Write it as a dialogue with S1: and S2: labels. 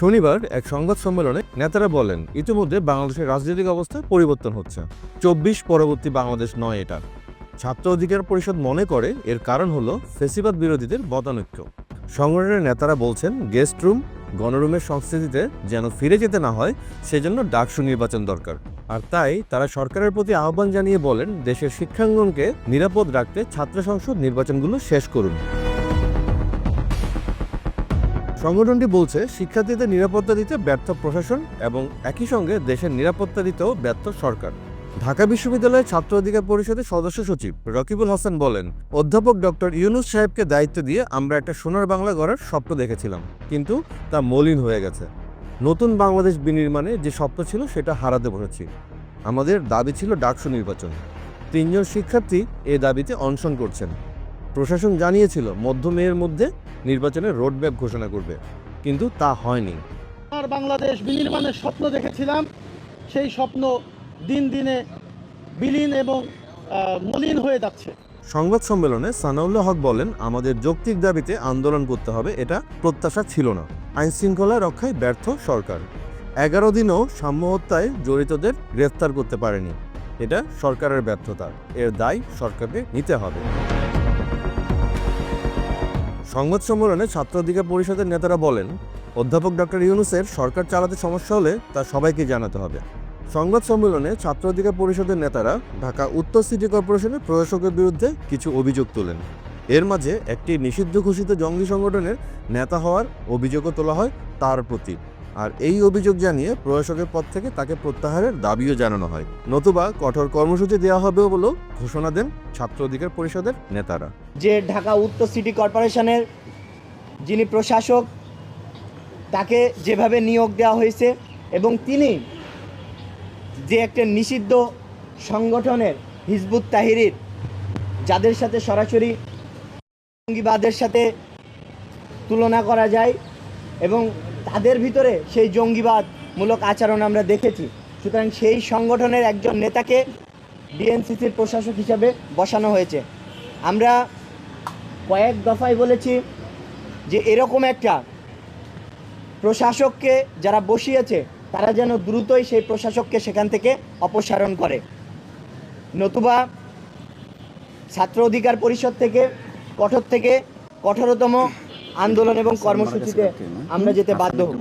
S1: শনিবার এক সংবাদ সম্মেলনে নেতারা বলেন ইতিমধ্যে বাংলাদেশের রাজনৈতিক অবস্থায় পরিবর্তন হচ্ছে। ২৪ পরবর্তী বাংলাদেশ নয় এটা। ছাত্র অধিকার পরিষদ মনে করে এর কারণ হলো ফ্যাসিবাদ বিরোধীদের মতানৈক্য। সংগঠনের নেতারা বলছেন গেস্ট রুম, গণরুমের সংস্কৃতিতে যেন ফিরে যেতে না হয়, সেজন্য ডাকসু নির্বাচন দরকার। আর তাই তারা সরকারের প্রতি আহ্বান জানিয়ে বলেন দেশের শিক্ষাঙ্গনকে নিরাপদ রাখতে ছাত্র সংসদ নির্বাচনগুলো শেষ করুন। সংগঠনটি বলছে শিক্ষার্থীদের নিরাপত্তা দিতে ব্যর্থ প্রশাসন এবং একই সঙ্গে দেশের নিরাপত্তা দিতেও ব্যর্থ সরকার। ঢাকা বিশ্ববিদ্যালয়ের ছাত্র অধিকার পরিষদের সদস্য সচিব রকিবুল হাসান বলেন, অধ্যাপক ডক্টর ইউনুস সাহেবকে দায়িত্ব দিয়ে আমরা একটা সোনার বাংলা গড়ার স্বপ্ন দেখেছিলাম, কিন্তু তা মলিন হয়ে গেছে। নতুন বাংলাদেশ বিনির্মাণে যে স্বপ্ন ছিল সেটা হারাতে বসেছি। আমাদের দাবি ছিল ডাকসু নির্বাচন। ৩ জন শিক্ষার্থী এ দাবিতে অনশন করছেন। প্রশাসন জানিয়েছিল মধ্য মের মধ্যে নির্বাচনের রোডম্যাপ ঘোষণা করবে, কিন্তু তা হয়নি।
S2: আর বাংলাদেশ বিনির্মাণের স্বপ্ন দেখেছিলাম, সেই স্বপ্ন দিন দিনে বিলীন এবং মলিন হয়ে যাচ্ছে।
S1: সংবাদ সম্মেলনে সানাউল্লাহ হক বলেন, আমাদের যৌক্তিক দাবিতে আন্দোলন করতে হবে এটা প্রত্যাশা ছিল না। আইন শৃঙ্খলা রক্ষায় ব্যর্থ সরকার। 11 দিনও সাম্য হত্যায় জড়িতদের গ্রেফতার করতে পারেনি। এটা সরকারের ব্যর্থতা, এর দায় সরকারকে নিতে হবে। সংবাদ সম্মেলনে ছাত্র অধিকার পরিষদের নেতারা বলেন, অধ্যাপক ডক্টর ইউনুসের সরকার চালাতে সমস্যা হলে তা সবাইকে জানাতে হবে। সংবাদ সম্মেলনে ছাত্র অধিকার পরিষদের নেতারা ঢাকা উত্তর সিটি কর্পোরেশনের প্রশাসকের বিরুদ্ধে কিছু অভিযোগ তোলেন। এর মাঝে একটি নিষিদ্ধ ঘোষিত জঙ্গি সংগঠনের নেতা হওয়ার অভিযোগও তোলা হয় তার প্রতি। আর এই অভিযোগ জানিয়ে প্রশাসকের পদ থেকে তাকে প্রত্যাহারের দাবিও জানানো হয়, নতুবা কঠোর কর্মসূচি দেওয়া হবে বলেও ঘোষণা দেন ছাত্র অধিকার পরিষদের নেতারা।
S3: যে ঢাকা উত্তর সিটি কর্পোরেশনের যিনি প্রশাসক, তাকে যেভাবে নিয়োগ দেওয়া হয়েছে এবং তিনি যে একটা নিষিদ্ধ সংগঠনের হিজবুত তাহরির, যাদের সাথে সরাসরি জঙ্গিবাদের সাথে তুলনা করা যায় এবং তাদের ভিতরে সেই জঙ্গিবাদমূলক আচরণ আমরা দেখেছি। সুতরাং সেই সংগঠনের একজন নেতাকে ডিএনসিসির প্রশাসক হিসাবে বসানো হয়েছে। আমরা কয়েক দফায় বলেছি যে এরকম একটা প্রশাসককে যারা বসিয়েছে তারা যেন দ্রুতই সেই প্রশাসককে সেখান থেকে অপসারণ করে, নতুবা ছাত্র অধিকার পরিষদ থেকে কঠোরতম আন্দোলন এবং কর্মসূচিতে আমরা যেতে বাধ্য হব।